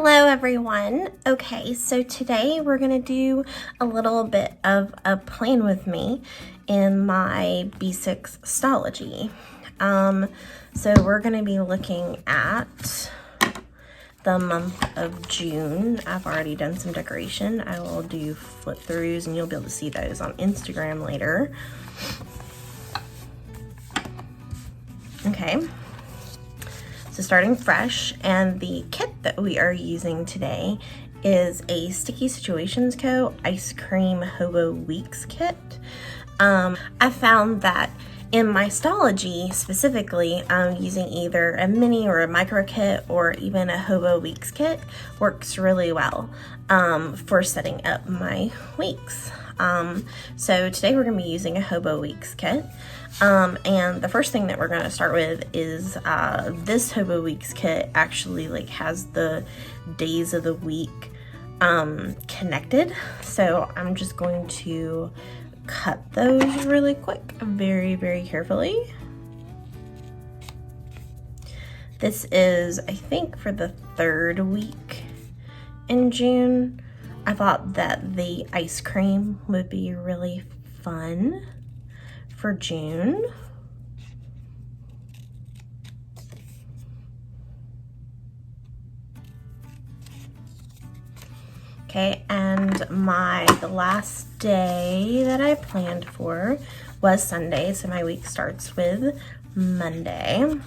Hello everyone. Okay, so today we're gonna do a little bit of a plan with me in my B6 Stalogy. So we're gonna be looking at the month of June. I've already done some decoration. I will do flip throughs and you'll be able to see those on Instagram later. Okay. So starting fresh, and the kit that we are using today is a Sticky Situations Co. Ice Cream Hobo Weeks kit. I found that in my Stalogy specifically, using either a mini or a micro kit or even a Hobo Weeks kit works really well for setting up my weeks. So today we're going to be using a Hobo Weeks kit. And the first thing that we're going to start with is this Hobo Weeks kit actually has the days of the week connected. So I'm just going to cut those really quick, very, very carefully. This is, I think, for the third week in June. I thought that the ice cream would be really fun for June. Okay, and the last day that I planned for was Sunday, so my week starts with Monday.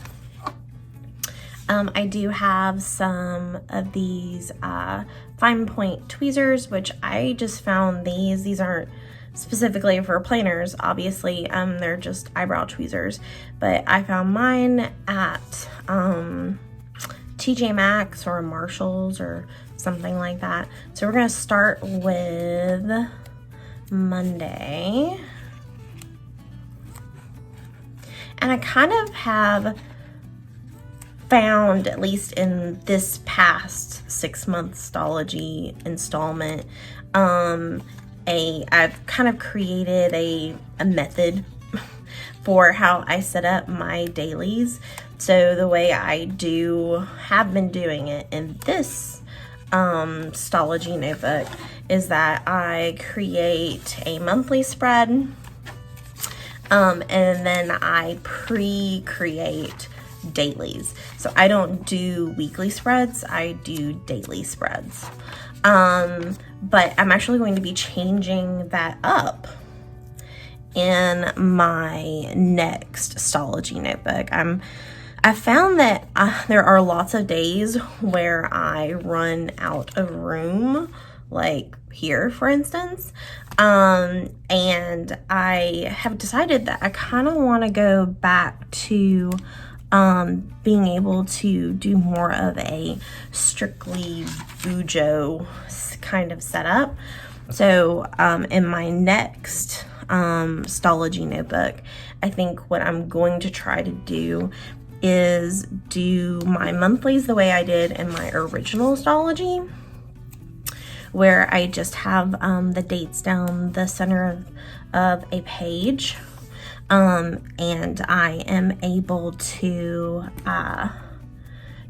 I do have some of these fine point tweezers, which I just found these aren't specifically for planners, obviously. They're just eyebrow tweezers, but I found mine at TJ Maxx or Marshall's or something like that. So we're gonna start with Monday. And I kind of have found, at least in this past 6-month Stalogy installment, I've kind of created a method for how I set up my dailies. So the way I have been doing it in this Stalogy notebook is that I create a monthly spread, and then I pre-create dailies. So I don't do weekly spreads, I do daily spreads. But I'm actually going to be changing that up in my next Stalogy notebook. I found that there are lots of days where I run out of room, like here, for instance. And I have decided that I kind of want to go back to being able to do more of a strictly Bujo kind of setup. So in my next Stalogy notebook, I think what I'm going to try to do is do my monthlies the way I did in my original Stalogy, where I just have the dates down the center of a page. And I am able to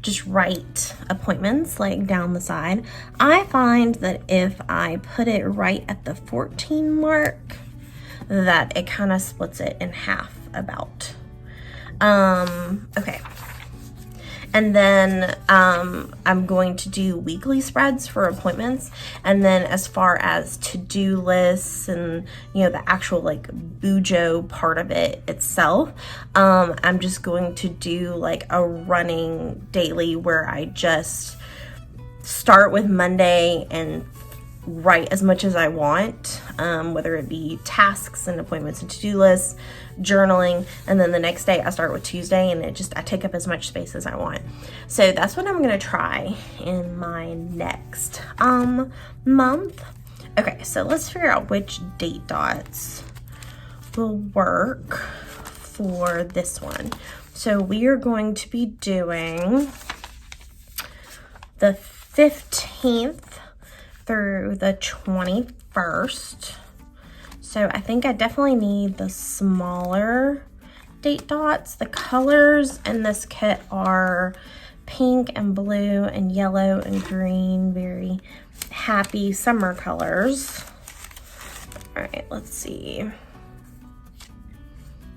just write appointments down the side. I find that if I put it right at the 14 mark, that it kind of splits it in half about. Okay. And then I'm going to do weekly spreads for appointments. And then as far as to-do lists and, the actual Bujo part of it itself, I'm just going to do a running daily where I just start with Monday and write as much as I want, whether it be tasks and appointments and to-do lists, journaling, and then the next day I start with Tuesday, and I take up as much space as I want. So that's what I'm gonna try in my next month. Okay, so let's figure out which date dots will work for this one. So we are going to be doing the 15th through the 21st. So I think I definitely need the smaller date dots. The colors in this kit are pink and blue and yellow and green, very happy summer colors. All right, let's see.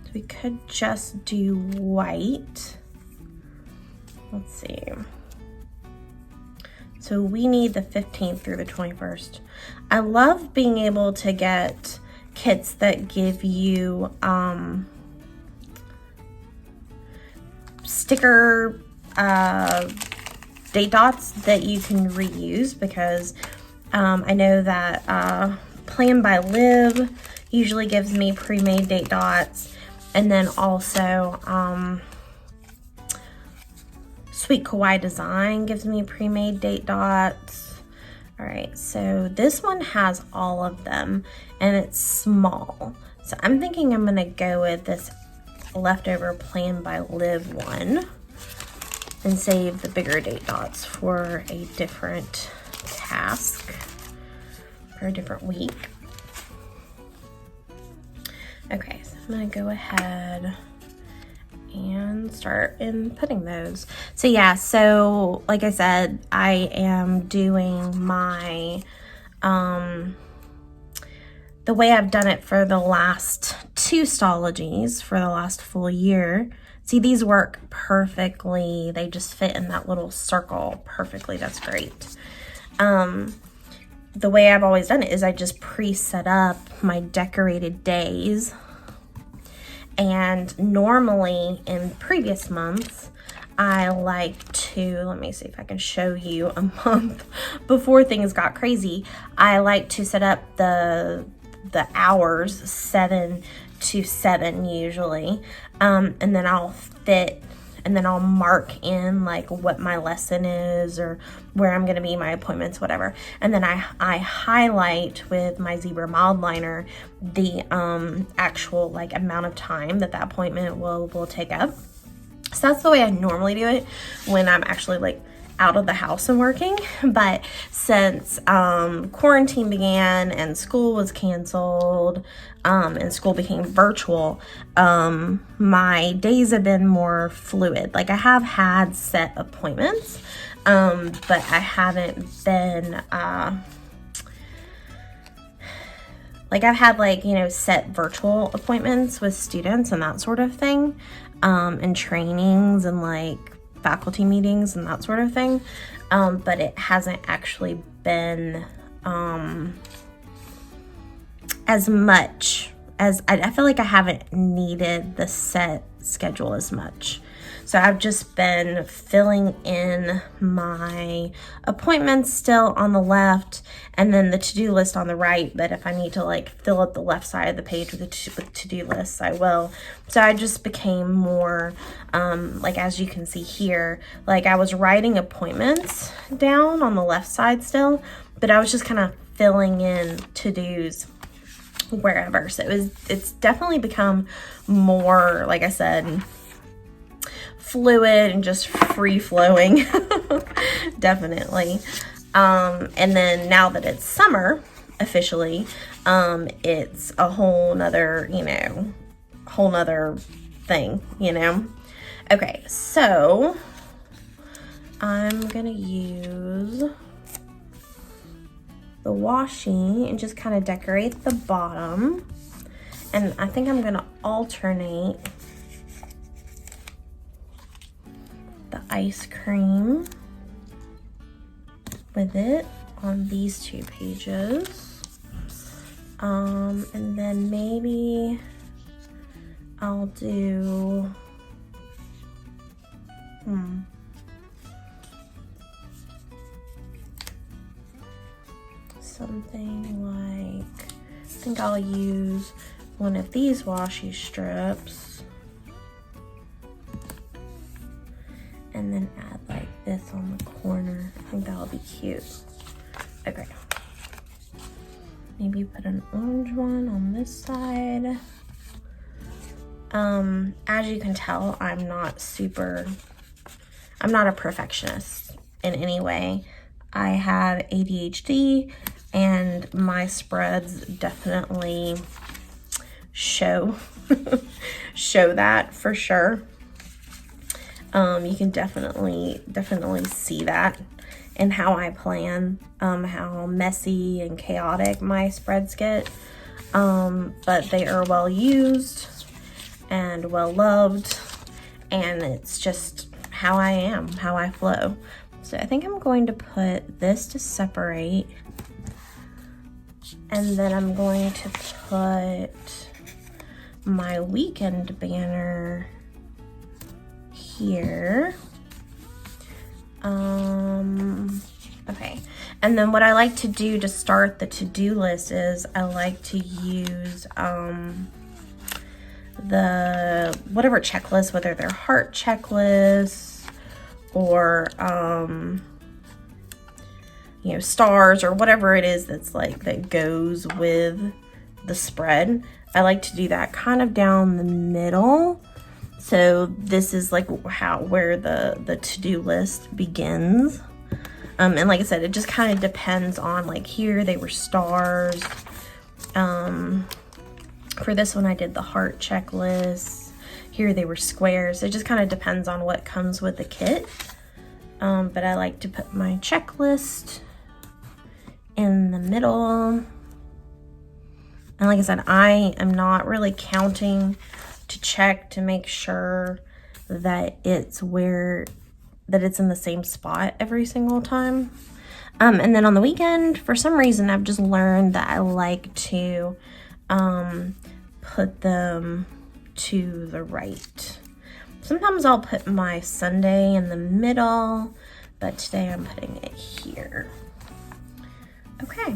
So we could just do white. Let's see. So we need the 15th through the 21st. I love being able to get kits that give you sticker date dots that you can reuse, because I know that Plan by Liv usually gives me pre-made date dots, and then also Sweet Kawaii Design gives me pre-made date dots. All right, so this one has all of them and it's small. So I'm thinking I'm gonna go with this leftover Plan by Liv one and save the bigger date dots for a different task, for a different week. Okay, so I'm gonna go ahead and start inputting those. So yeah, so like I said, I am doing my, the way I've done it for the last 2 Stalogies for the last full year. See, these work perfectly. They just fit in that little circle perfectly. That's great. The way I've always done it is I just pre-set up my decorated days. And normally in previous months, I like to, let me see if I can show you a month before things got crazy. I like to set up the hours 7 to 7 usually, and then I'll fit, and then I'll mark in like what my lesson is or where I'm gonna be, my appointments, whatever. And then I highlight with my zebra mild liner the actual like amount of time that appointment will take up. So that's the way I normally do it when I'm actually like out of the house and working. But since quarantine began and school was canceled, and school became virtual, my days have been more fluid. Like I have had set appointments, but I haven't been, like I've had like, you know, set virtual appointments with students and that sort of thing, and trainings and like faculty meetings and that sort of thing, but it hasn't actually been as much as I feel like I haven't needed the set schedule as much. So I've just been filling in my appointments still on the left and then the to-do list on the right. But if I need to like fill up the left side of the page with the to-do lists, I will. So I just became more, like as you can see here, like I was writing appointments down on the left side still, but I was just kind of filling in to-dos wherever. So it's definitely become more, like I said, fluid and just free flowing. Definitely. And then now that it's summer officially, it's a whole nother, you know, whole nother thing, you know. Okay, so I'm gonna use the washi and just kind of decorate the bottom. And I think I'm gonna alternate the ice cream with it on these 2 pages. And then maybe I'll do, something like, I think I'll use one of these washi strips and then add like this on the corner. I think that'll be cute. Okay. Maybe put an orange one on this side. As you can tell, I'm not a perfectionist in any way. I have ADHD and my spreads definitely show that for sure. You can definitely see that in how I plan, how messy and chaotic my spreads get. But they are well used and well loved, and it's just how I am, how I flow. So I think I'm going to put this to separate, and then I'm going to put my weekend banner here. Okay, and then what I like to do to start the to-do list is I like to use the whatever checklist, whether they're heart checklists or you know, stars or whatever it is that's like that goes with the spread. I like to do that kind of down the middle. So this is like where the to-do list begins. And like I said, it just kind of depends on, like, here they were stars. For this one I did the heart checklist. Here they were squares. It just kind of depends on what comes with the kit. But I like to put my checklist in the middle. And like I said, I am not really counting to check to make sure that it's in the same spot every single time. And then on the weekend, for some reason, I've just learned that I like to put them to the right. Sometimes I'll put my Sunday in the middle, but today I'm putting it here. Okay.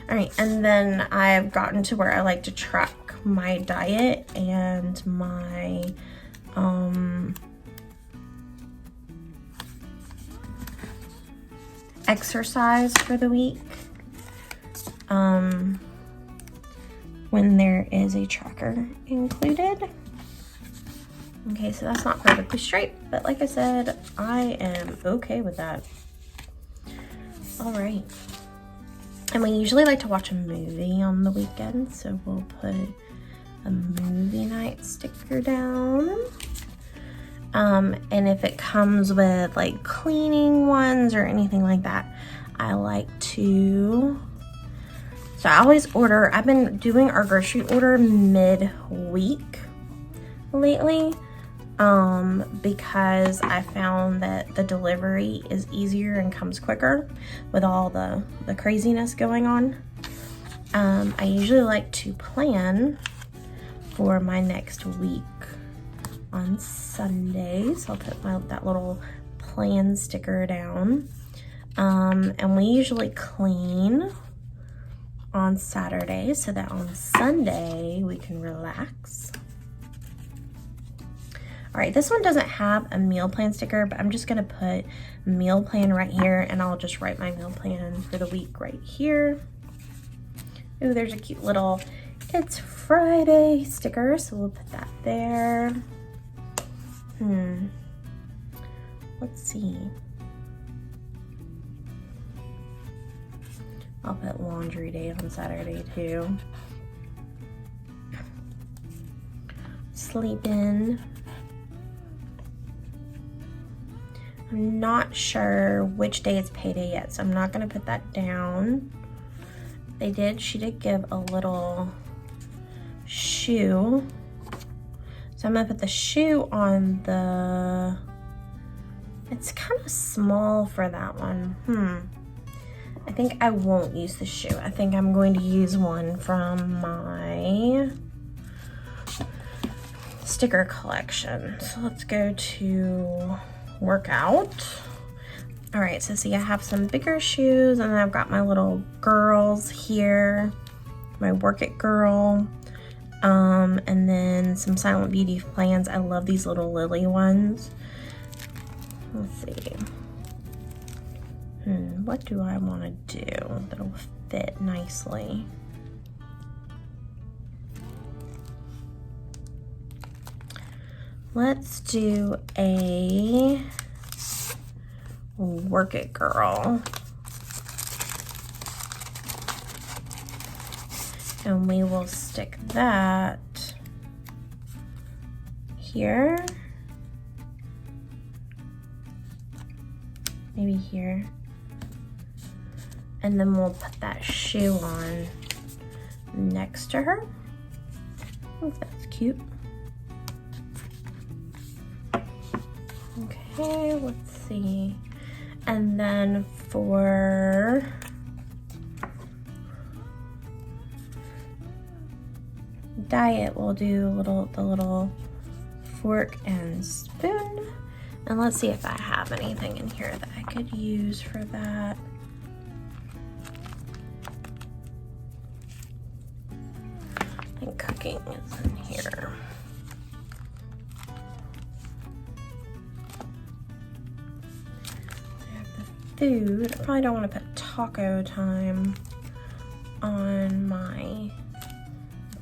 All right, and then I've gotten to where I like to track my diet and my exercise for the week when there is a tracker included. Okay, so that's not perfectly straight, but like I said, I am okay with that. All right. And we usually like to watch a movie on the weekend, so we'll put a movie night sticker down. And if it comes with like cleaning ones or anything like that, I like to, so I always order, I've been doing our grocery order mid-week lately, because I found that the delivery is easier and comes quicker with all the craziness going on. I usually like to plan for my next week on Sundays. I'll put that little plan sticker down. And we usually clean on Saturday so that on Sunday we can relax. All right, this one doesn't have a meal plan sticker, but I'm just gonna put meal plan right here, and I'll just write my meal plan for the week right here. Ooh, there's a cute little It's Friday sticker, so we'll put that there. Let's see. I'll put laundry day on Saturday too. Sleep in. I'm not sure which day it's payday yet, so I'm not gonna put that down. She did give a little shoe. So I'm gonna put the shoe on the, it's kind of small for that one. I think I won't use the shoe. I think I'm going to use one from my sticker collection. So let's go to workout. All right, so see, I have some bigger shoes, and then I've got my little girls here, my Work It girl, and then some Silent Beauty plans. I love these little lily ones. Let's see. What do I want to do that'll fit nicely? Let's do a Work It girl. And we will stick that here. maybe here. And then we'll put that shoe on next to her. I think that's cute. Okay, let's see. And then for diet, we'll do the little fork and spoon. And let's see if I have anything in here that I could use for that. I think cooking is in here. I have the food. I probably don't want to put taco time on my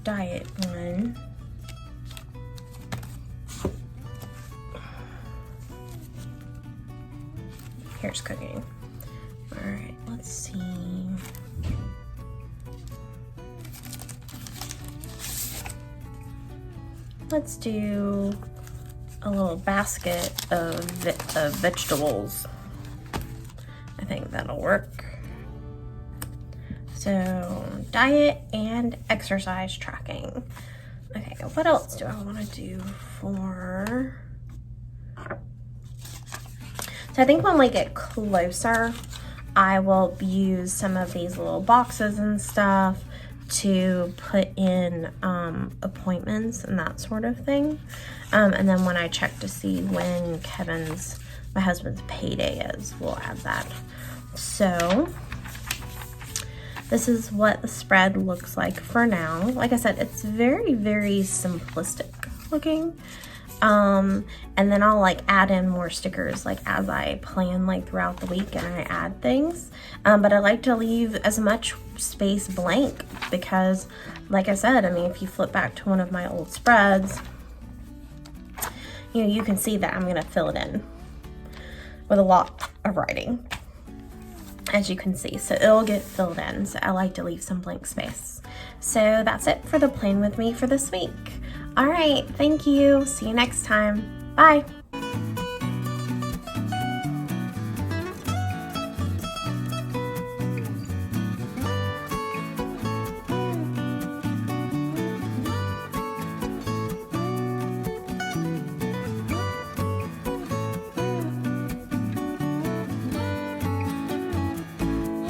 diet one. Here's cooking. All right, let's see. Let's do a little basket of vegetables. I think that'll work. So diet and exercise tracking. Okay, what else do I want to do for? So I think when we get closer, I will use some of these little boxes and stuff to put in appointments and that sort of thing. And then when I check to see when my husband's payday is, we'll add that. So this is what the spread looks like for now. Like I said, it's very, very simplistic looking. And then I'll like add in more stickers like as I plan like throughout the week and I add things. But I like to leave as much space blank because like I said, I mean, if you flip back to one of my old spreads, you know, you can see that I'm gonna fill it in with a lot of writing, as you can see. So it'll get filled in. So I like to leave some blank space. So that's it for the plan with me for this week. All right, thank you. See you next time. Bye.